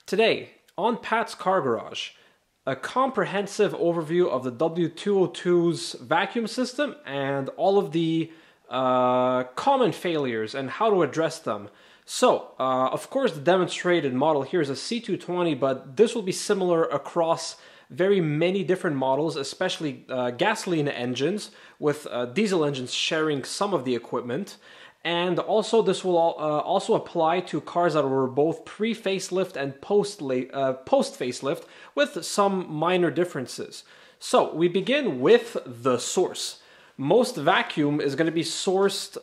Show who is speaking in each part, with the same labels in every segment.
Speaker 1: Today, on Pat's Car Garage, a comprehensive overview of the W202's vacuum system and all of the common failures and how to address them. So, of course, the demonstrated model here is a C220, but this will be similar across very many different models, especially gasoline engines, with diesel engines sharing some of the equipment. And also this will also apply to cars that were both pre-facelift and post-facelift with some minor differences. So we begin with the source. Most vacuum is going to be sourced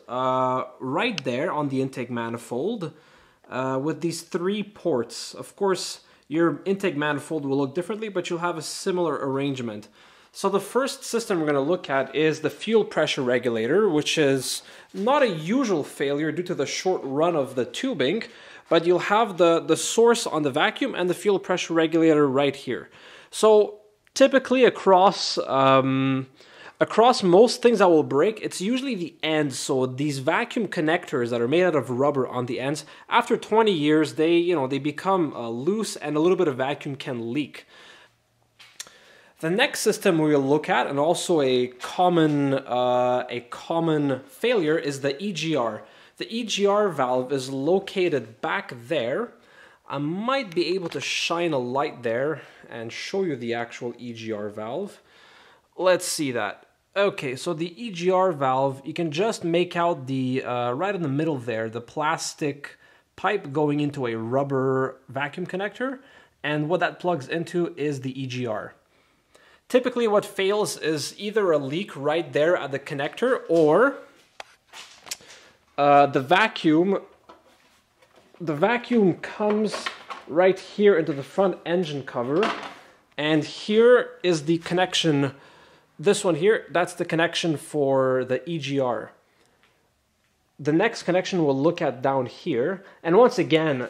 Speaker 1: right there on the intake manifold with these 3 ports. Of course, your intake manifold will look differently, but you'll have a similar arrangement. So the first system we're going to look at is the fuel pressure regulator, which is not a usual failure due to the short run of the tubing, but you'll have the source on the vacuum and the fuel pressure regulator right here. So typically across most things that will break, it's usually the ends. So these vacuum connectors that are made out of rubber on the ends, after 20 years, they become loose and a little bit of vacuum can leak. The next system we will look at, and also a common failure, is the EGR. The EGR valve is located back there. I might be able to shine a light there and show you the actual EGR valve. Let's see that. Okay, so the EGR valve, you can just make out the right in the middle there, the plastic pipe going into a rubber vacuum connector, and what that plugs into is the EGR. Typically what fails is either a leak right there at the connector, or the vacuum comes right here into the front engine cover, and here is the connection. This one here, that's the connection for the EGR. The next connection we'll look at down here, and once again,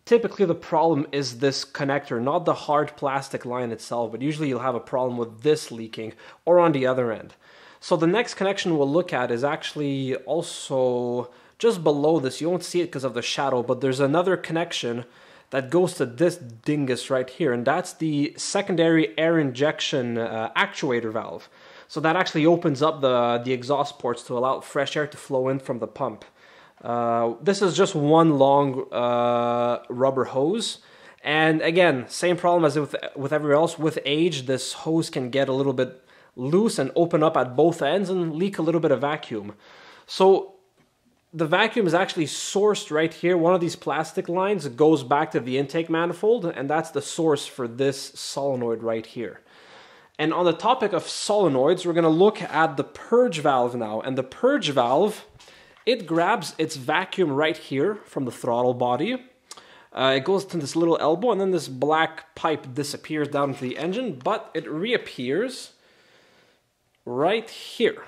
Speaker 1: typically the problem is this connector, not the hard plastic line itself, but usually you'll have a problem with this leaking or on the other end. So the next connection we'll look at is actually also just below this. You won't see it because of the shadow, but there's another connection that goes to this dingus right here, and that's the secondary air injection actuator valve. So that actually opens up the exhaust ports to allow fresh air to flow in from the pump. This is just one long rubber hose, and again, same problem as with everywhere else. With age, this hose can get a little bit loose and open up at both ends and leak a little bit of vacuum. So the vacuum is actually sourced right here. One of these plastic lines goes back to the intake manifold, and that's the source for this solenoid right here. And on the topic of solenoids, we're going to look at the purge valve now. And the purge valve, it grabs its vacuum right here from the throttle body. It goes to this little elbow, and then this black pipe disappears down into the engine, but it reappears right here.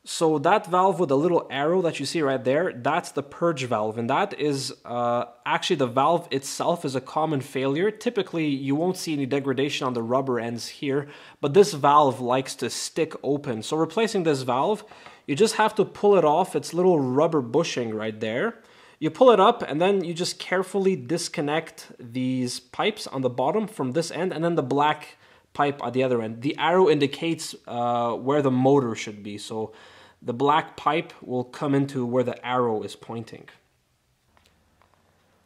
Speaker 1: So that valve with the little arrow that you see right there, that's the purge valve, and that is actually the valve itself is a common failure. Typically, you won't see any degradation on the rubber ends here, but this valve likes to stick open. So replacing this valve, you just have to pull it off its little rubber bushing right there. You pull it up, and then you just carefully disconnect these pipes on the bottom from this end, and then the black pipe at the other end. The arrow indicates where the motor should be, so the black pipe will come into where the arrow is pointing.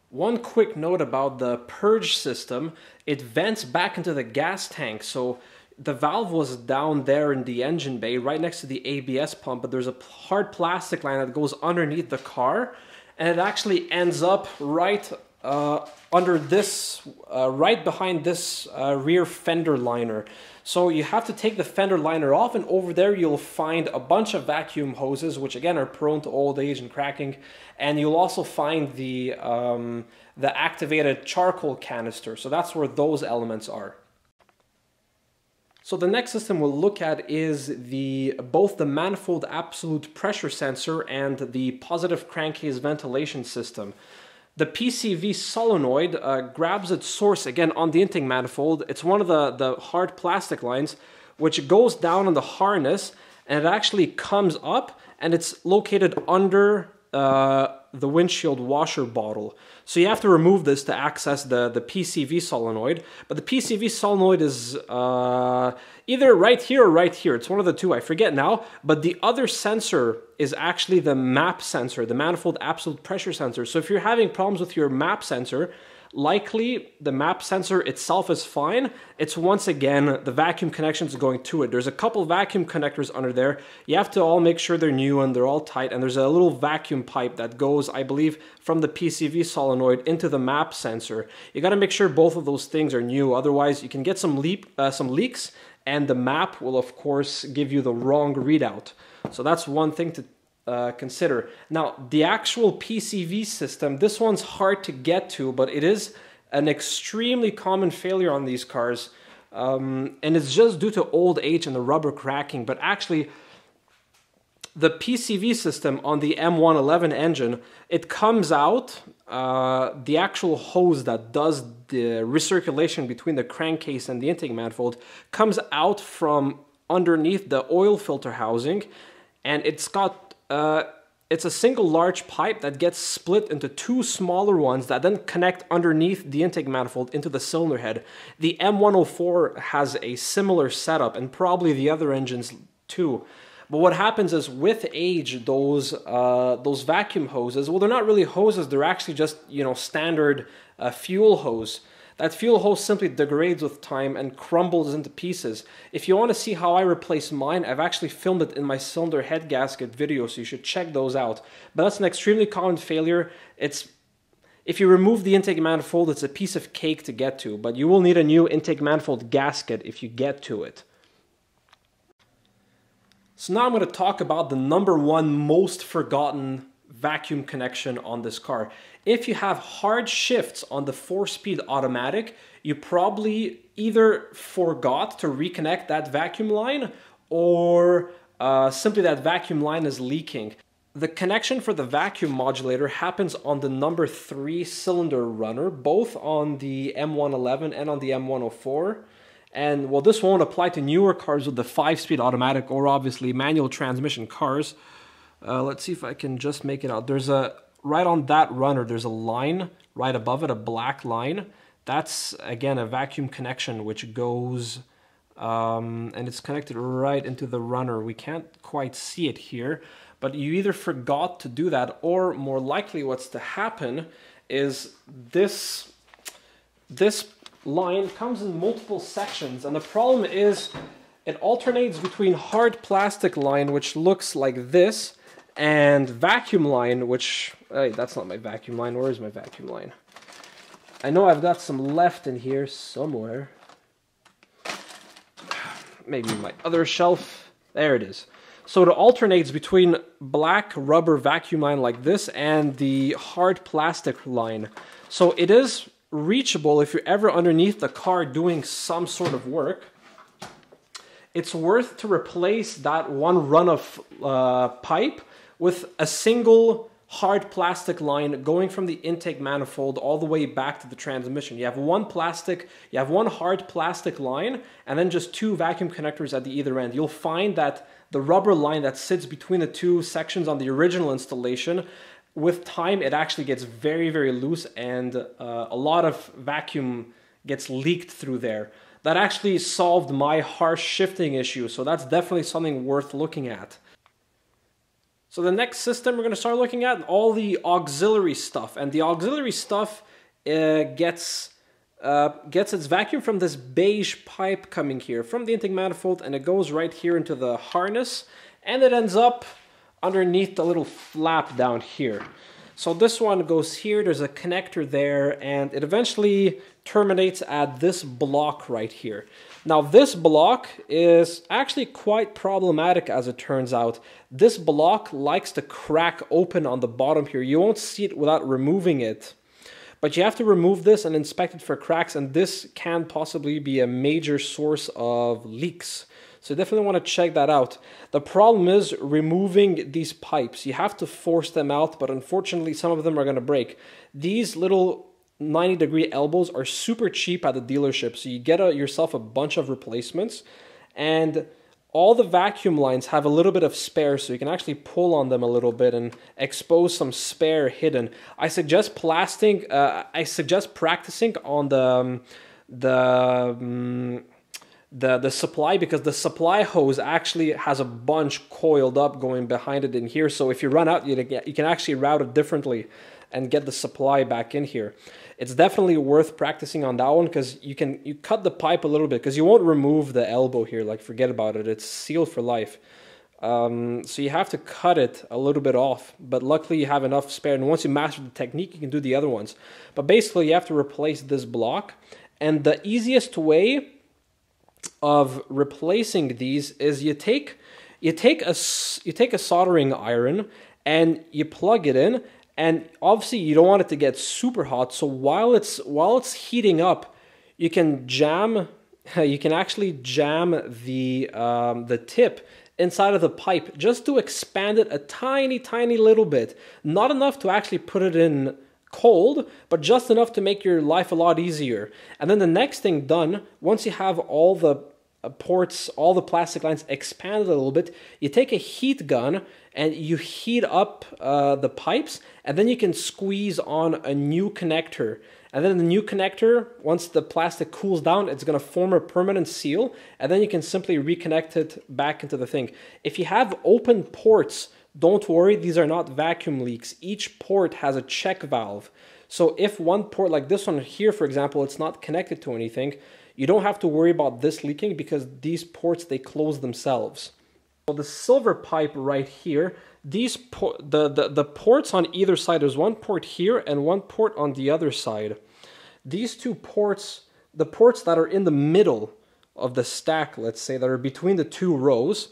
Speaker 1: One quick note about the purge system, it vents back into the gas tank. So the valve was down there in the engine bay right next to the ABS pump, but there's a hard plastic line that goes underneath the car, and it actually ends up right under this, right behind this rear fender liner. So you have to take the fender liner off, and over there you'll find a bunch of vacuum hoses, which again are prone to old age and cracking, and you'll also find the activated charcoal canister. So that's where those elements are. So the next system we'll look at is both the manifold absolute pressure sensor and the positive crankcase ventilation system. The PCV solenoid grabs its source again on the intake manifold. It's one of the hard plastic lines, which goes down on the harness, and it actually comes up, and it's located under the windshield washer bottle. So you have to remove this to access the PCV solenoid. But the PCV solenoid is either right here or right here. It's one of the two, I forget now. But the other sensor is actually the MAP sensor, the manifold absolute pressure sensor. So if you're having problems with your MAP sensor, likely the MAP sensor itself is fine. It's once again the vacuum connections going to it. There's a couple vacuum connectors under there. You have to all make sure they're new and they're all tight. And there's a little vacuum pipe that goes, I believe, from the PCV solenoid into the MAP sensor. You got to make sure both of those things are new. Otherwise, you can get some leaks, and the MAP will, of course, give you the wrong readout. So that's one thing to consider. Now, the actual PCV system, this one's hard to get to, but it is an extremely common failure on these cars. And it's just due to old age and the rubber cracking. But actually, the PCV system on the M111 engine, it comes out, the actual hose that does the recirculation between the crankcase and the intake manifold comes out from underneath the oil filter housing, and it's got it's a single large pipe that gets split into two smaller ones that then connect underneath the intake manifold into the cylinder head. The M104 has a similar setup, and probably the other engines too. But what happens is, with age, those vacuum hoses, well, they're not really hoses, they're actually just, you know, standard fuel hose. That fuel hose simply degrades with time and crumbles into pieces. If you want to see how I replace mine, I've actually filmed it in my cylinder head gasket video, so you should check those out. But that's an extremely common failure. If you remove the intake manifold, it's a piece of cake to get to, but you will need a new intake manifold gasket if you get to it. So now I'm going to talk about the #1 most forgotten vacuum connection on this car. If you have hard shifts on the 4-speed automatic, you probably either forgot to reconnect that vacuum line, or simply that vacuum line is leaking. The connection for the vacuum modulator happens on the #3 cylinder runner, both on the M111 and on the M104. And well, this won't apply to newer cars with the 5-speed automatic or obviously manual transmission cars. Let's see if I can just make it out. There's right on that runner, there's a line right above it, a black line. That's, again, a vacuum connection which goes, and it's connected right into the runner. We can't quite see it here, but you either forgot to do that, or more likely what's to happen is this line comes in multiple sections, and the problem is it alternates between hard plastic line, which looks like this, and vacuum line, which, hey, that's not my vacuum line. Where is my vacuum line? I know I've got some left in here somewhere. Maybe my other shelf. There it is. So it alternates between black rubber vacuum line like this and the hard plastic line. So it is reachable if you're ever underneath the car doing some sort of work. It's worth to replace that one run of pipe with a single hard plastic line going from the intake manifold all the way back to the transmission. You have one hard plastic line, and then just two vacuum connectors at the either end. You'll find that the rubber line that sits between the two sections on the original installation, with time it actually gets very, very loose, and a lot of vacuum gets leaked through there. That actually solved my harsh shifting issue, so that's definitely something worth looking at. So the next system we're going to start looking at, all the auxiliary stuff. And the auxiliary stuff gets its vacuum from this beige pipe coming here from the intake manifold, and it goes right here into the harness, and it ends up underneath the little flap down here. So this one goes here, there's a connector there, and it eventually terminates at this block right here. Now this block is actually quite problematic, as it turns out. This block likes to crack open on the bottom here. You won't see it without removing it. But you have to remove this and inspect it for cracks, and this can possibly be a major source of leaks. So you definitely want to check that out. The problem is removing these pipes. You have to force them out, but unfortunately some of them are going to break. These little 90-degree elbows are super cheap at the dealership, so you get yourself a bunch of replacements. And all the vacuum lines have a little bit of spare, so you can actually pull on them a little bit and expose some spare hidden. I suggest practicing on the supply, because the supply hose actually has a bunch coiled up going behind it in here. So if you run out, you can actually route it differently and get the supply back in here. It's definitely worth practicing on that one, because you cut the pipe a little bit, because you won't remove the elbow here, like forget about it, it's sealed for life. So you have to cut it a little bit off, but luckily you have enough spare, and once you master the technique you can do the other ones. But basically you have to replace this block, and the easiest way of replacing these is you take a soldering iron and you plug it in. And obviously you don't want it to get super hot, so while it's heating up, you can actually jam the tip inside of the pipe just to expand it a tiny little bit. Not enough to actually put it in cold, but just enough to make your life a lot easier. And then the next thing done, once you have all the ports, all the plastic lines expanded a little bit, you take a heat gun and you heat up the pipes, and then you can squeeze on a new connector. And then the new connector, once the plastic cools down, it's going to form a permanent seal, and then you can simply reconnect it back into the thing. If you have open ports, don't worry, these are not vacuum leaks. Each port has a check valve. So if one port, like this one here, for example, it's not connected to anything, you don't have to worry about this leaking, because these ports, they close themselves. So the silver pipe right here, the ports on either side, there's one port here and one port on the other side. These two ports, the ports that are in the middle of the stack, let's say, that are between the two rows,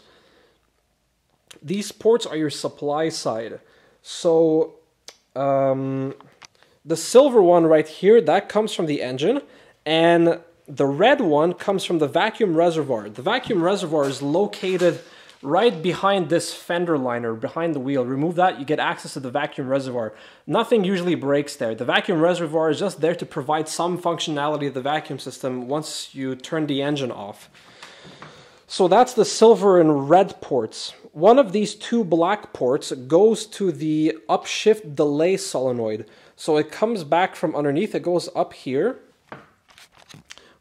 Speaker 1: these ports are your supply side. So the silver one right here, that comes from the engine, and the red one comes from the vacuum reservoir. The vacuum reservoir is located right behind this fender liner, behind the wheel. Remove that, you get access to the vacuum reservoir. Nothing usually breaks there. The vacuum reservoir is just there to provide some functionality of the vacuum system once you turn the engine off. So that's the silver and red ports. One of these two black ports goes to the upshift delay solenoid. So it comes back from underneath, it goes up here.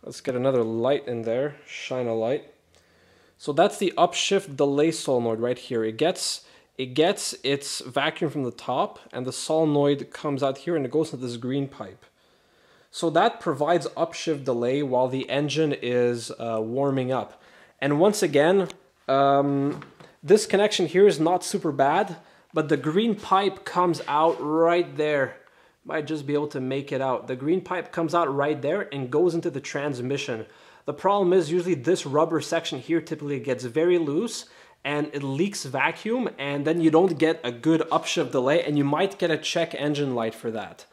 Speaker 1: Let's get another light in there, shine a light. So that's the upshift delay solenoid right here. It gets its vacuum from the top, and the solenoid comes out here and it goes into this green pipe. So that provides upshift delay while the engine is warming up. And once again, this connection here is not super bad, but the green pipe comes out right there. Might just be able to make it out. The green pipe comes out right there and goes into the transmission. The problem is usually this rubber section here typically gets very loose and it leaks vacuum, and then you don't get a good upshift delay, and you might get a check engine light for that.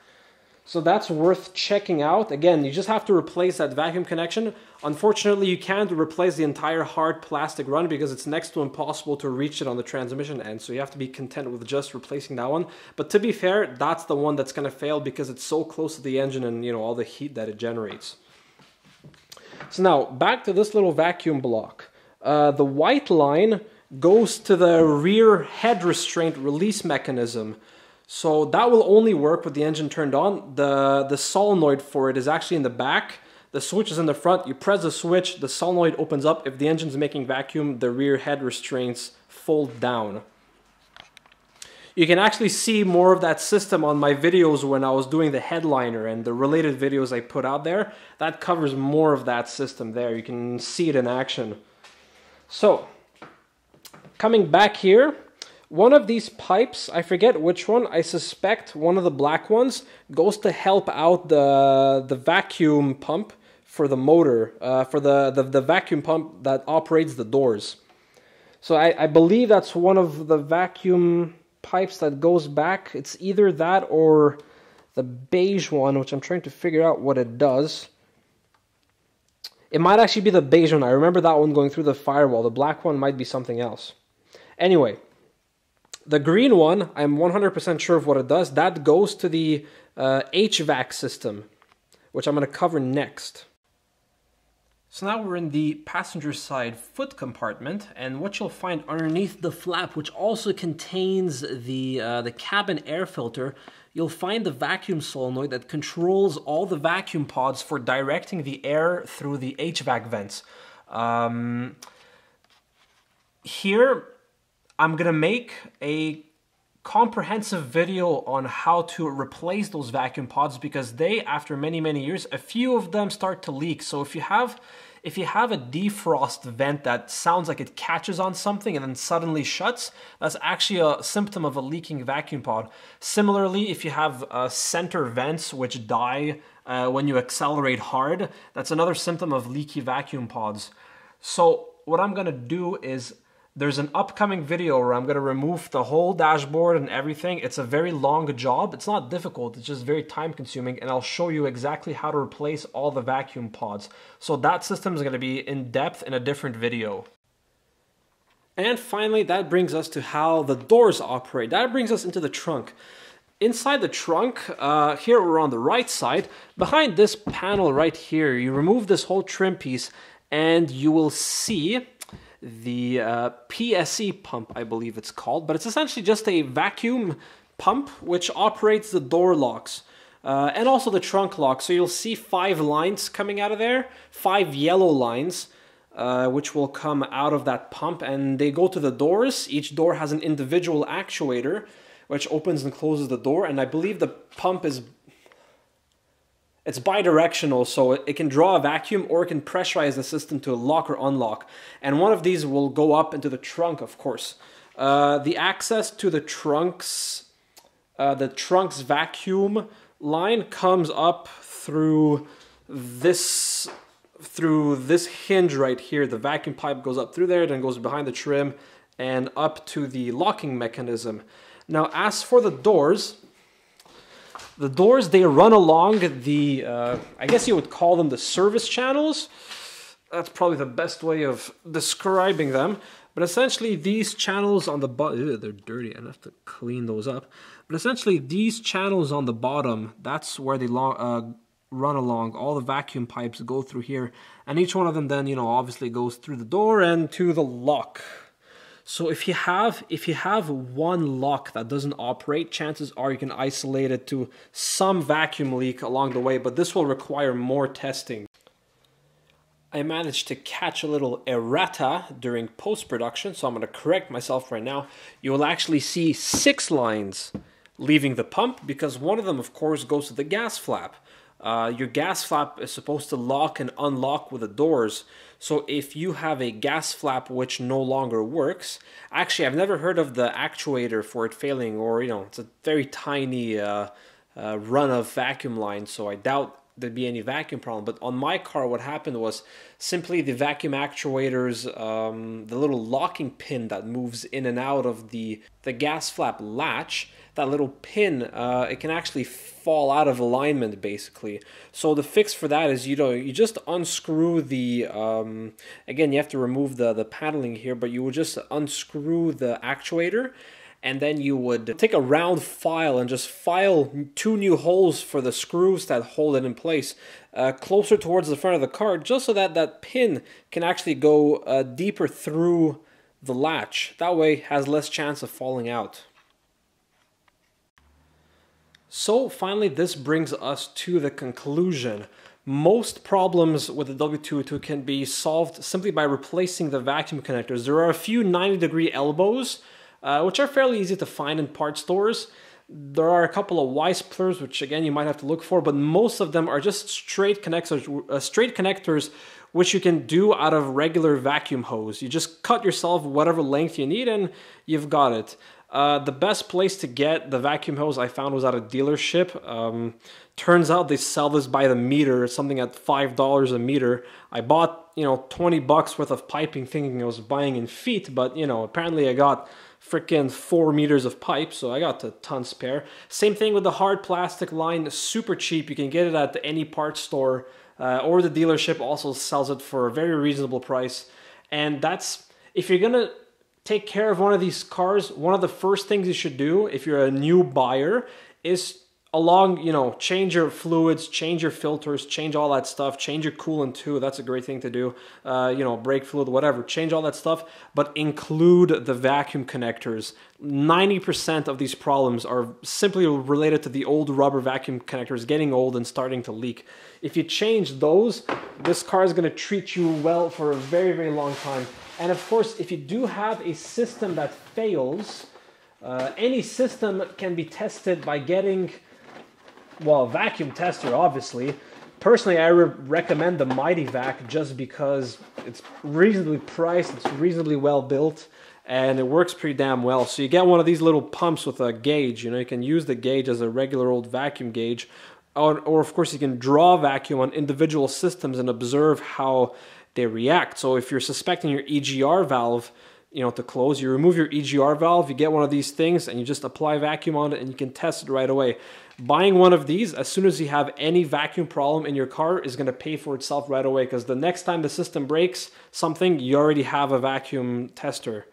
Speaker 1: So that's worth checking out. Again, you just have to replace that vacuum connection. Unfortunately, you can't replace the entire hard plastic run because it's next to impossible to reach it on the transmission end. So you have to be content with just replacing that one. But to be fair, that's the one that's going to fail because it's so close to the engine and, you know, all the heat that it generates. So now, back to this little vacuum block. The white line goes to the rear head restraint release mechanism. So that will only work with the engine turned on. The solenoid for it is actually in the back. The switch is in the front. You press the switch, the solenoid opens up. If the engine's making vacuum, the rear head restraints fold down. You can actually see more of that system on my videos when I was doing the headliner and the related videos I put out there. That covers more of that system there. You can see it in action. So, coming back here, one of these pipes, I forget which one, I suspect one of the black ones, goes to help out the vacuum pump for the motor, for the vacuum pump that operates the doors. So I believe that's one of the vacuum pipes that goes back. It's either that or the beige one, which I'm trying to figure out what it does. It might actually be the beige one. I remember that one going through the firewall. The black one might be something else. Anyway, the green one, I'm 100% sure of what it does. That goes to the HVAC system, which I'm going to cover next. So now we're in the passenger side foot compartment, and what you'll find underneath the flap, which also contains the cabin air filter, you'll find the vacuum solenoid that controls all the vacuum pods for directing the air through the HVAC vents. Here, I'm gonna make a comprehensive video on how to replace those vacuum pods, because they, after many years, a few of them start to leak. So if you have a defrost vent that sounds like it catches on something and then suddenly shuts, that's actually a symptom of a leaking vacuum pod. Similarly, if you have center vents which die when you accelerate hard, that's another symptom of leaky vacuum pods. So what I'm gonna do is, there's an upcoming video where I'm going to remove the whole dashboard and everything. It's a very long job. It's not difficult, it's just very time consuming, and I'll show you exactly how to replace all the vacuum pods. So that system is going to be in depth in a different video. And finally, that brings us to how the doors operate. That brings us into the trunk. Inside the trunk, here we're on the right side. Behind this panel right here, you remove this whole trim piece and you will see the PSE pump, I believe it's called, but it's essentially just a vacuum pump which operates the door locks and also the trunk lock. So you'll see 5 lines coming out of there, 5 yellow lines which will come out of that pump, and they go to the doors. Each door has an individual actuator which opens and closes the door, and I believe the pump is it's bidirectional, so it can draw a vacuum or it can pressurize the system to lock or unlock. And one of these will go up into the trunk, of course. The access to the trunk's vacuum line comes up through this hinge right here. The vacuum pipe goes up through there, then goes behind the trim and up to the locking mechanism. Now, as for the doors, they run along the, I guess you would call them the service channels. That's probably the best way of describing them. But essentially these channels on the bottom, they're dirty, I have to clean those up. But essentially these channels on the bottom, that's where they run along. All the vacuum pipes go through here. And each one of them then, obviously goes through the door and to the lock. So if you have one lock that doesn't operate, chances are you can isolate it to some vacuum leak along the way, but this will require more testing. I managed to catch a little errata during post-production, so I'm going to correct myself right now. You will actually see 6 lines leaving the pump, because one of them, of course, goes to the gas flap. Your gas flap is supposed to lock and unlock with the doors. So if you have a gas flap which no longer works, actually I've never heard of the actuator for it failing, or it's a very tiny run of vacuum line, so I doubt there'd be any vacuum problem. But on my car, what happened was simply the vacuum actuators, the little locking pin that moves in and out of the gas flap latch, that little pin, it can actually fall out of alignment basically. So the fix for that is, you just unscrew the, again, you have to remove the paneling here, but you would just unscrew the actuator, and then you would take a round file and just file 2 new holes for the screws that hold it in place closer towards the front of the car, just so that that pin can actually go deeper through the latch. That way it has less chance of falling out. So finally, this brings us to the conclusion. Most problems with the W202 can be solved simply by replacing the vacuum connectors. There are a few 90-degree elbows, which are fairly easy to find in part stores. There are a couple of Y-splitters, which again you might have to look for, but most of them are just straight connectors which you can do out of regular vacuum hose. You just cut yourself whatever length you need and you've got it. The best place to get the vacuum hose I found was at a dealership. Turns out they sell this by the meter, something at $5 a meter. I bought, 20 bucks worth of piping thinking I was buying in feet, but, apparently I got freaking 4 meters of pipe, so I got a ton spare. Same thing with the hard plastic line, super cheap. You can get it at any parts store, or the dealership also sells it for a very reasonable price. And that's, if you're gonna take care of one of these cars, one of the first things you should do if you're a new buyer is along, you know, change your fluids, change your filters, change all that stuff, change your coolant too. That's a great thing to do. You know, brake fluid, whatever, change all that stuff, but include the vacuum connectors. 90% of these problems are simply related to the old rubber vacuum connectors getting old and starting to leak. If you change those, this car is going to treat you well for a very, very long time. And of course, if you do have a system that fails, any system can be tested by getting, well, a vacuum tester, obviously. Personally, I recommend the Mighty Vac just because it's reasonably priced, it's reasonably well built, and it works pretty damn well. So you get one of these little pumps with a gauge. You know, you can use the gauge as a regular old vacuum gauge, or of course you can draw vacuum on individual systems and observe how they react. So if you're suspecting your EGR valve, you know, to close, you remove your EGR valve, you get one of these things, and you just apply vacuum on it, and you can test it right away. Buying one of these, as soon as you have any vacuum problem in your car, is going to pay for itself right away, because the next time the system breaks something, you already have a vacuum tester.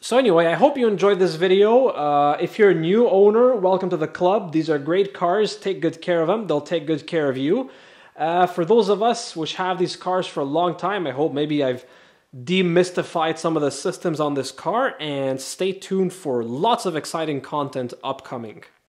Speaker 1: So anyway, I hope you enjoyed this video. If you're a new owner, welcome to the club. These are great cars. Take good care of them. They'll take good care of you. For those of us which have these cars for a long time, I hope maybe I've demystified some of the systems on this car, and stay tuned for lots of exciting content upcoming.